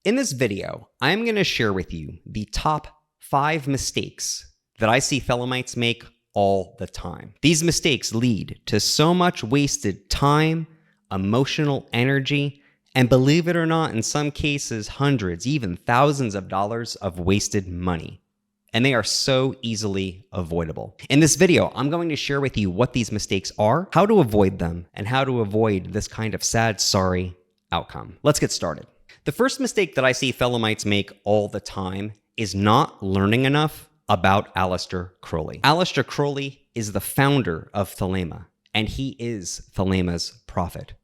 In this video, I'm going to share with you the top 5 mistakes that I see Thelemites make all the time. These mistakes lead to so much wasted time, emotional energy, and believe it or not, in some cases, hundreds, even thousands of dollars of wasted money. And they are so easily avoidable. In this video, I'm going to share with you what these mistakes are, how to avoid them, and how to avoid this kind of sad, sorry outcome. Let's get started. The first mistake that I see Thelemites make all the time is not learning enough about Aleister Crowley. Aleister Crowley is the founder of Thelema, and he is Thelema's prophet.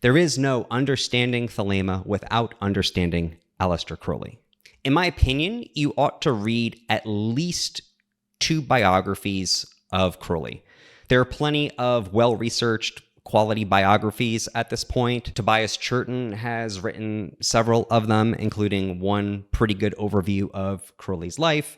There is no understanding Thelema without understanding Aleister Crowley. In my opinion, you ought to read at least 2 biographies of Crowley. There are plenty of well-researched quality biographies at this point. Tobias Churton has written several of them, including one pretty good overview of Crowley's life.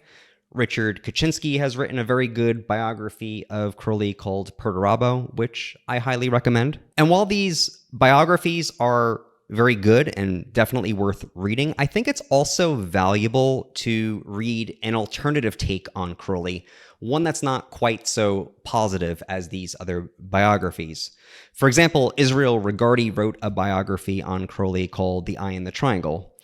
Richard Kaczynski has written a very good biography of Crowley called Perturabo, which I highly recommend. And while these biographies are very good and definitely worth reading, I think it's also valuable to read an alternative take on Crowley, one that's not quite so positive as these other biographies. For example, Israel Regardie wrote a biography on Crowley called The Eye in the Triangle.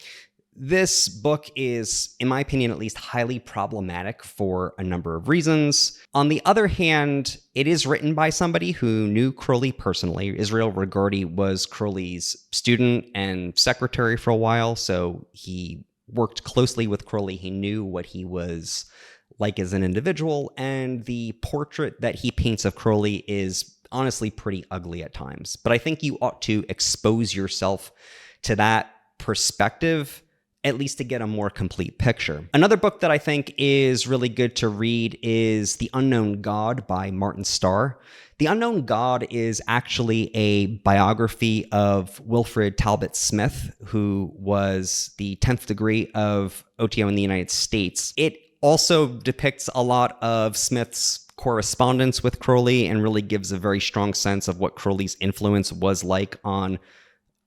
This book is, in my opinion at least, highly problematic for a number of reasons. On the other hand, it is written by somebody who knew Crowley personally. Israel Regardie was Crowley's student and secretary for a while, so he worked closely with Crowley. He knew what he was like as an individual, and the portrait that he paints of Crowley is honestly pretty ugly at times. But I think you ought to expose yourself to that perspective, at least to get a more complete picture. Another book that I think is really good to read is The Unknown God by Martin Starr. The Unknown God is actually a biography of Wilfred Talbot Smith, who was the 10th degree of OTO in the United States. It also depicts a lot of Smith's correspondence with Crowley and really gives a very strong sense of what Crowley's influence was like on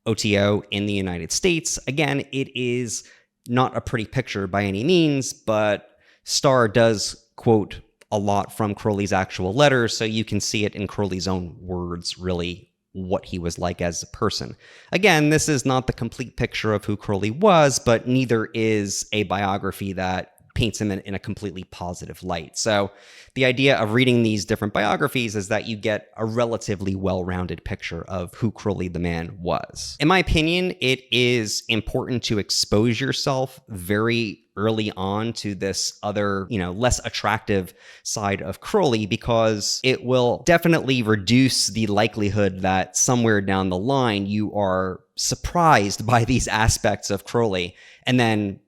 OTO in the United States. Again, it is not a pretty picture by any means, but Starr does quote a lot from Crowley's actual letters, so you can see it in Crowley's own words, really, what he was like as a person. Again, this is not the complete picture of who Crowley was, but neither is a biography that paints him in a completely positive light. So the idea of reading these different biographies is that you get a relatively well-rounded picture of who Crowley the man was. In my opinion, it is important to expose yourself very early on to this other, less attractive side of Crowley, because it will definitely reduce the likelihood that somewhere down the line you are surprised by these aspects of Crowley and then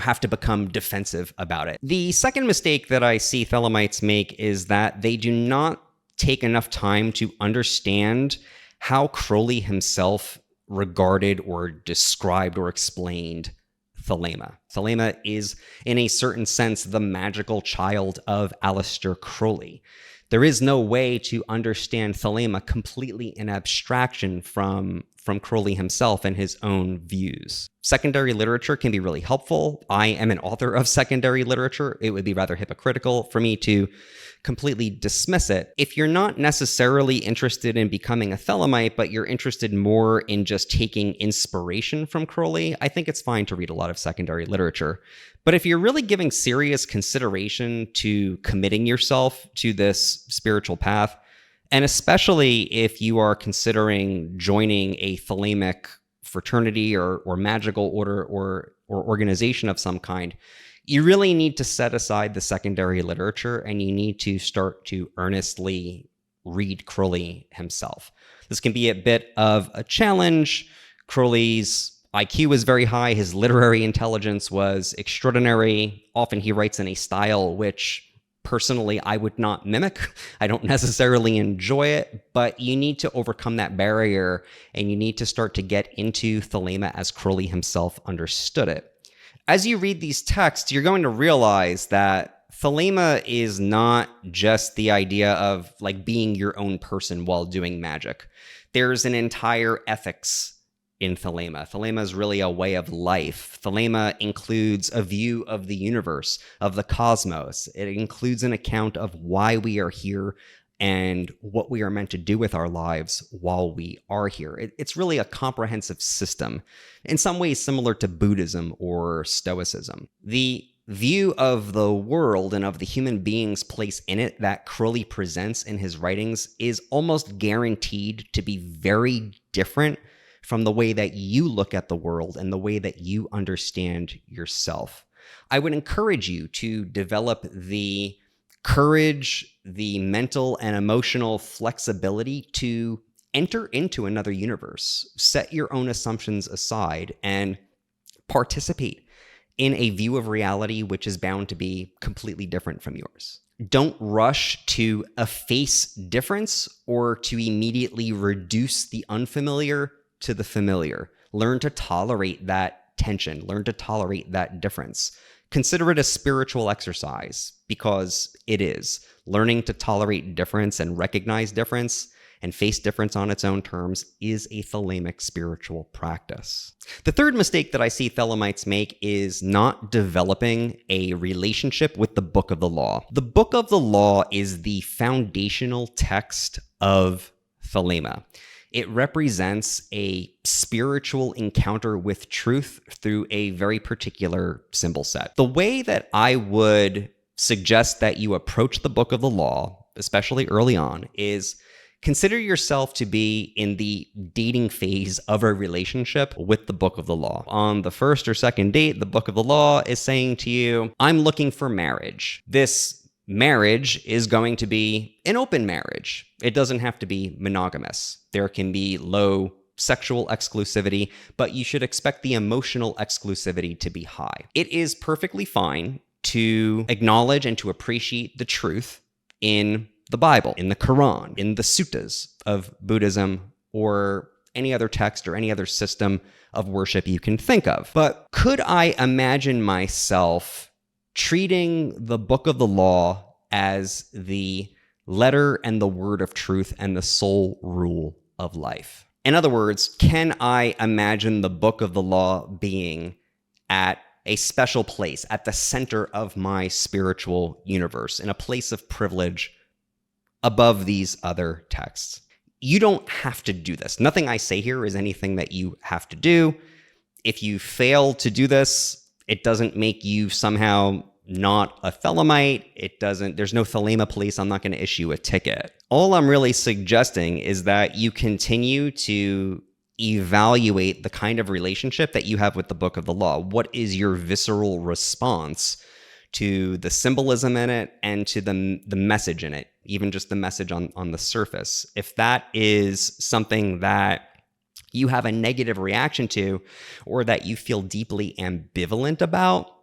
have to become defensive about it. The second mistake that I see Thelemites make is that they do not take enough time to understand how Crowley himself regarded or described or explained Thelema. Thelema is, in a certain sense, the magical child of Aleister Crowley. There is no way to understand Thelema completely in abstraction from Crowley himself and his own views. Secondary literature can be really helpful. I am an author of secondary literature. It would be rather hypocritical for me to completely dismiss it. If you're not necessarily interested in becoming a Thelemite, but you're interested more in just taking inspiration from Crowley, I think it's fine to read a lot of secondary literature. But if you're really giving serious consideration to committing yourself to this spiritual path, and especially if you are considering joining a Thelemic fraternity or magical order or organization of some kind, you really need to set aside the secondary literature and you need to start to earnestly read Crowley himself. This can be a bit of a challenge. Crowley's IQ was very high. His literary intelligence was extraordinary. Often he writes in a style which personally I would not mimic. I don't necessarily enjoy it, but you need to overcome that barrier and you need to start to get into Thelema as Crowley himself understood it. As you read these texts, you're going to realize that Thelema is not just the idea of like being your own person while doing magic. There's an entire ethics in Thelema. Thelema is really a way of life. Thelema includes a view of the universe, of the cosmos. It includes an account of why we are here and what we are meant to do with our lives while we are here. It's really a comprehensive system, in some ways similar to Buddhism or Stoicism. The view of the world and of the human being's place in it that Crowley presents in his writings is almost guaranteed to be very different from the way that you look at the world and the way that you understand yourself. I would encourage you to develop the courage, the mental and emotional flexibility to enter into another universe, set your own assumptions aside, and participate in a view of reality which is bound to be completely different from yours. Don't rush to efface difference or to immediately reduce the unfamiliar to the familiar. Learn to tolerate that tension. Learn to tolerate that difference. Consider it a spiritual exercise, because it is. Learning to tolerate difference and recognize difference and face difference on its own terms is a Thelemic spiritual practice. The third mistake that I see Thelemites make is not developing a relationship with the Book of the Law. The Book of the Law is the foundational text of Thelema. It represents a spiritual encounter with truth through a very particular symbol set. The way that I would suggest that you approach the Book of the Law, especially early on, is consider yourself to be in the dating phase of a relationship with the Book of the Law. On the first or second date, the Book of the Law is saying to you, I'm looking for marriage. This marriage is going to be an open marriage. It doesn't have to be monogamous. There can be low sexual exclusivity, but you should expect the emotional exclusivity to be high. It is perfectly fine to acknowledge and to appreciate the truth in the Bible, in the Quran, in the suttas of Buddhism, or any other text or any other system of worship you can think of. But could I imagine myself treating the Book of the Law as the letter and the word of truth and the sole rule of life? In other words, can I imagine the Book of the Law being at a special place, at the center of my spiritual universe, in a place of privilege above these other texts? You don't have to do this. Nothing I say here is anything that you have to do. If you fail to do this, it doesn't make you somehow not a Thelemite. There's no Thelema police. I'm not going to issue a ticket. All I'm really suggesting is that you continue to evaluate the kind of relationship that you have with the Book of the Law. What is your visceral response to the symbolism in it and to the message in it, even just the message on the surface? If that is something that you have a negative reaction to, or that you feel deeply ambivalent about,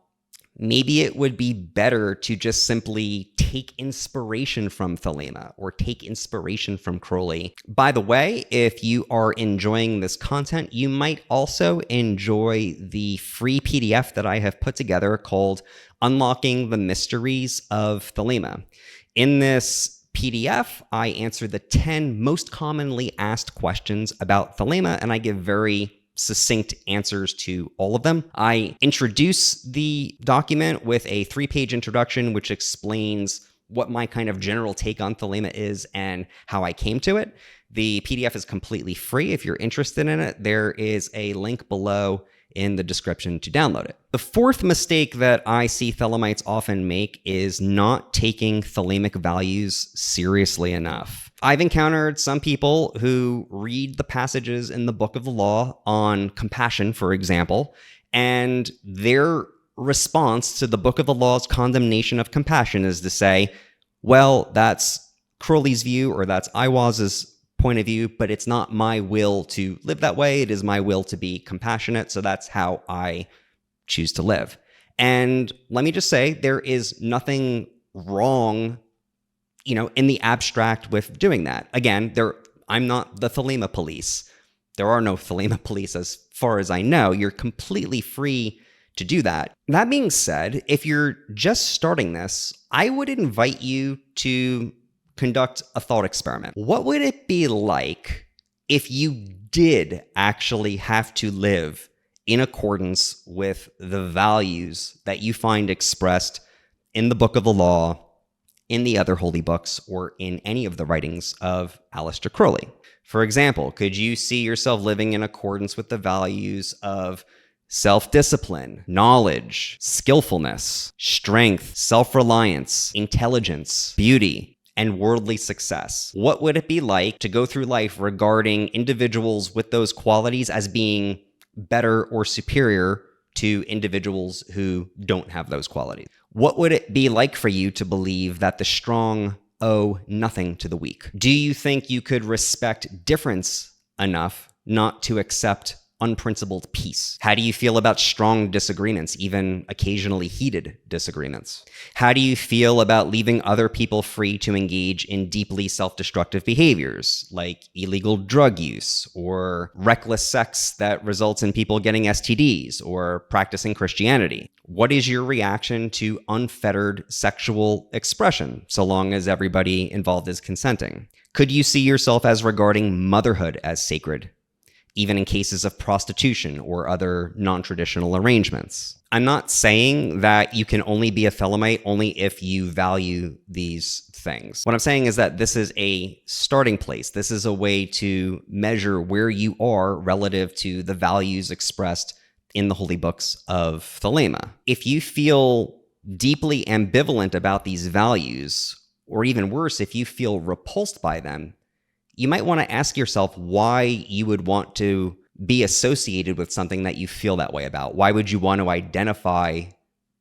maybe it would be better to just simply take inspiration from Thelema or take inspiration from Crowley. By the way, if you are enjoying this content, you might also enjoy the free PDF that I have put together called Unlocking the Mysteries of Thelema. In this PDF, I answer the 10 most commonly asked questions about Thelema, and I give very succinct answers to all of them. I introduce the document with a 3-page introduction, which explains what my kind of general take on Thelema is and how I came to it. The PDF is completely free. If you're interested in it, there is a link below in the description to download it. The fourth mistake that I see Thelemites often make is not taking Thelemic values seriously enough. I've encountered some people who read the passages in the Book of the Law on compassion, for example, and their response to the Book of the Law's condemnation of compassion is to say, well, that's Crowley's view or that's Iwaz's point of view, but it's not my will to live that way. It is my will to be compassionate, so that's how I choose to live. And let me just say, there is nothing wrong, in the abstract with doing that. Again, I'm not the Thelema police. There are no Thelema police as far as I know. You're completely free to do that. That being said, if you're just starting this, I would invite you to conduct a thought experiment. What would it be like if you did actually have to live in accordance with the values that you find expressed in the book of the law, in the other holy books, or in any of the writings of Aleister Crowley. For example, could you see yourself living in accordance with the values of self-discipline, knowledge, skillfulness, strength, self-reliance, intelligence, beauty, and worldly success? What would it be like to go through life regarding individuals with those qualities as being better or superior to individuals who don't have those qualities? What would it be like for you to believe that the strong owe nothing to the weak? Do you think you could respect difference enough not to accept unprincipled peace? How do you feel about strong disagreements, even occasionally heated disagreements? How do you feel about leaving other people free to engage in deeply self-destructive behaviors, like illegal drug use or reckless sex that results in people getting STDs or practicing Christianity? What is your reaction to unfettered sexual expression, so long as everybody involved is consenting? Could you see yourself as regarding motherhood as sacred, even in cases of prostitution or other non-traditional arrangements? I'm not saying that you can only be a Thelemite only if you value these things. What I'm saying is that this is a starting place. This is a way to measure where you are relative to the values expressed in the holy books of Thelema. If you feel deeply ambivalent about these values, or even worse, if you feel repulsed by them, you might want to ask yourself why you would want to be associated with something that you feel that way about. Why would you want to identify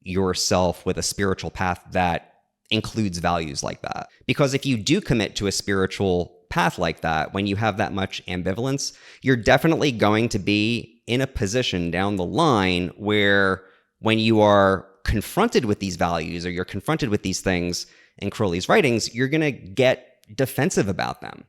yourself with a spiritual path that includes values like that? Because if you do commit to a spiritual path like that, when you have that much ambivalence, you're definitely going to be in a position down the line where when you are confronted with these values or you're confronted with these things in Crowley's writings, you're going to get defensive about them.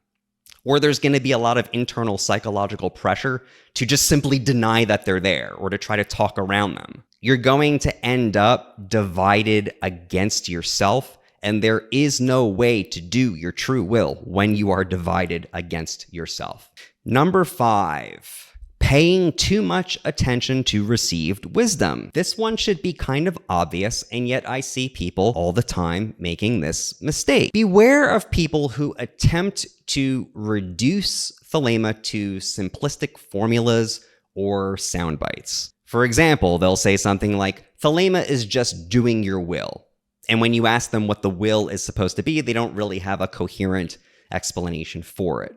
Or there's going to be a lot of internal psychological pressure to just simply deny that they're there or to try to talk around them. You're going to end up divided against yourself, and there is no way to do your true will when you are divided against yourself. Number 5. Paying too much attention to received wisdom. This one should be kind of obvious, and yet I see people all the time making this mistake. Beware of people who attempt to reduce Thelema to simplistic formulas or sound bites. For example, they'll say something like, Thelema is just doing your will. And when you ask them what the will is supposed to be, they don't really have a coherent explanation for it.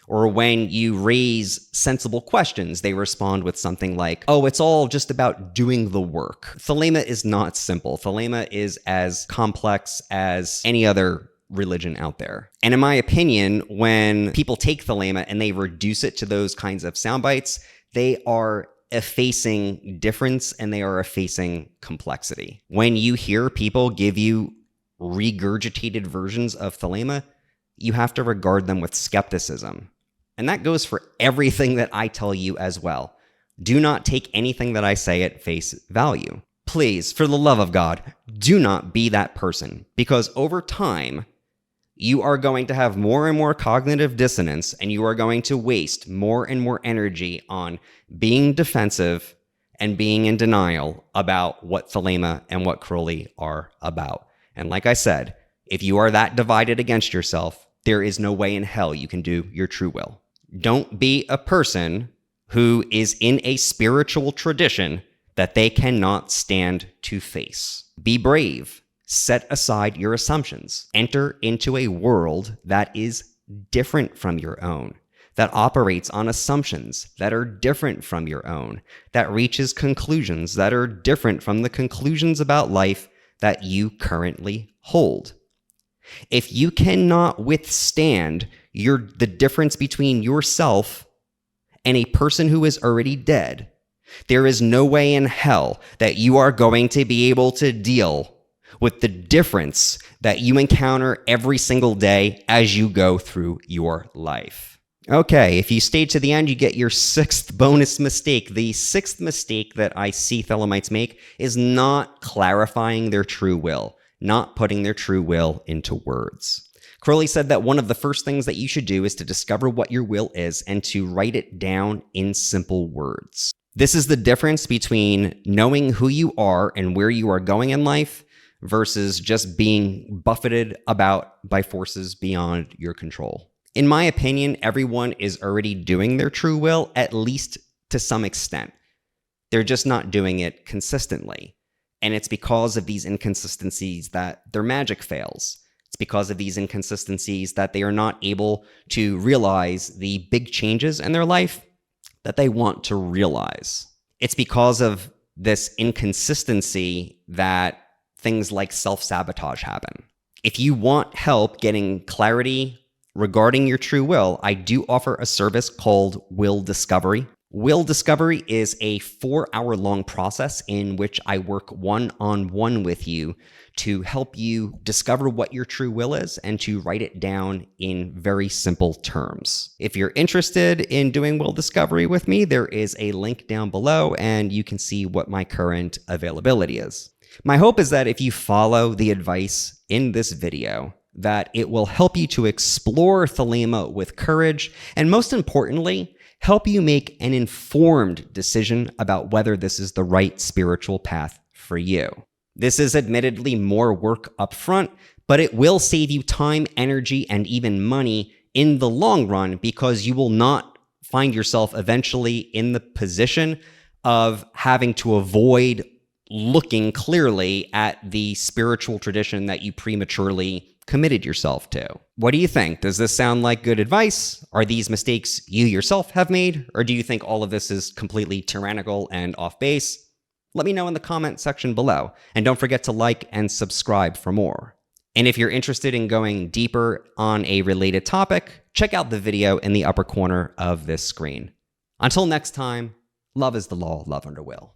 Or when you raise sensible questions, they respond with something like, oh, it's all just about doing the work. Thelema is not simple. Thelema is as complex as any other religion out there. And in my opinion, when people take Thelema and they reduce it to those kinds of sound bites, they are effacing difference and they are effacing complexity. When you hear people give you regurgitated versions of Thelema, you have to regard them with skepticism. And that goes for everything that I tell you as well. Do not take anything that I say at face value. Please, for the love of God, do not be that person, because over time, you are going to have more and more cognitive dissonance, and you are going to waste more and more energy on being defensive and being in denial about what Thelema and what Crowley are about. And like I said, if you are that divided against yourself, there is no way in hell you can do your true will. Don't be a person who is in a spiritual tradition that they cannot stand to face. Be brave. Set aside your assumptions. Enter into a world that is different from your own, that operates on assumptions that are different from your own, that reaches conclusions that are different from the conclusions about life that you currently hold. If you cannot withstand the difference between yourself and a person who is already dead, there is no way in hell that you are going to be able to deal with the difference that you encounter every single day as you go through your life. Okay, if you stayed to the end, you get your 6th bonus mistake. The 6th mistake that I see Thelemites make is not clarifying their true will, not putting their true will into words. Crowley said that one of the first things that you should do is to discover what your will is and to write it down in simple words. This is the difference between knowing who you are and where you are going in life versus just being buffeted about by forces beyond your control. In my opinion, everyone is already doing their true will, at least to some extent. They're just not doing it consistently. And it's because of these inconsistencies that their magic fails. It's because of these inconsistencies that they are not able to realize the big changes in their life that they want to realize. It's because of this inconsistency that things like self-sabotage happen. If you want help getting clarity regarding your true will, I do offer a service called Will Discovery. Will Discovery is a 4-hour-long process in which I work one-on-one with you to help you discover what your true will is and to write it down in very simple terms. If you're interested in doing Will Discovery with me, there is a link down below and you can see what my current availability is. My hope is that if you follow the advice in this video, that it will help you to explore Thelema with courage and, most importantly, help you make an informed decision about whether this is the right spiritual path for you. This is admittedly more work up front, but it will save you time, energy, and even money in the long run because you will not find yourself eventually in the position of having to avoid looking clearly at the spiritual tradition that you prematurely committed yourself to. What do you think? Does this sound like good advice? Are these mistakes you yourself have made? Or do you think all of this is completely tyrannical and off base? Let me know in the comment section below. And don't forget to like and subscribe for more. And if you're interested in going deeper on a related topic, check out the video in the upper corner of this screen. Until next time, love is the law, love under will.